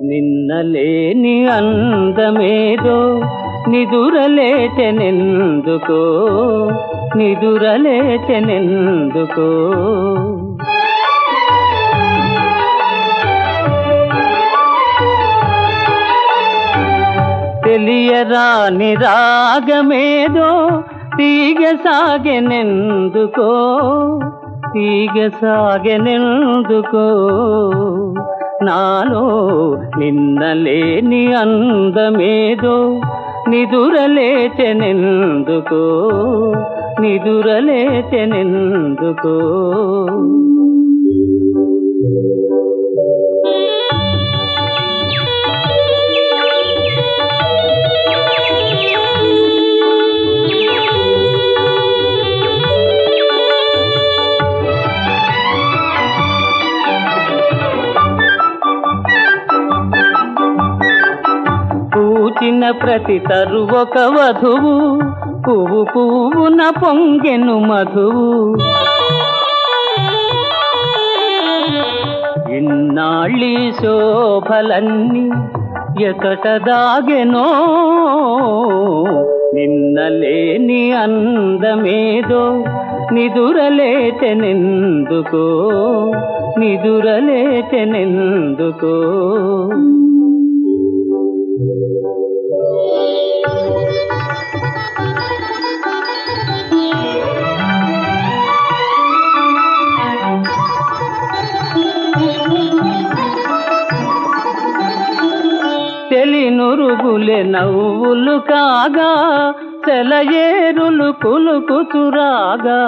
నిన్నలేని అందమేదో నిదురలేచెనెందుకో నిదురలేచెనెందుకో తెలియరాని రాగమేదో తీగసాగెనెందుకో తీగసాగెనెందుకో నాలో నిన్నలేని అందమేదో నిదురలేచెనెందుకో నిదురలేచెనెందుకో పూచిన ప్రతి తరువొక వధువు పువ్వు పువ్వున పొంగెను మధువు ఇన్నాళ్ళీ శోభలన్నీ ఎతట దాగెనో నిన్నలేని అందమేదో నిదురలేచెనెందుకో నిదురలేచెనెందుకో తెలినురుగులే నవ్వులు కాగా సెలయేరులు కులుకుతురాగా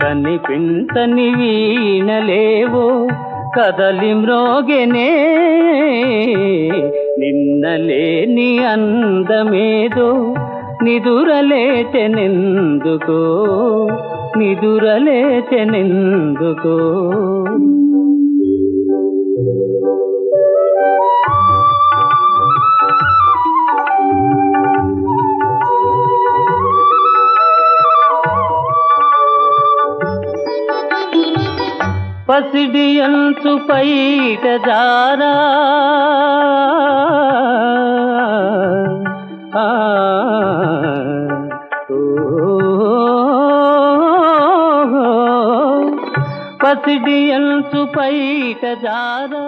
కనిపించని వీణలేవో కదలి మ్రోగెనే నిన్నలేని అందమేదో నిదురలేచెనెందుకో నిదురలేచెనెందుకో పసిడి అంచు పైట జారా పసిడి అంచు పైట జారా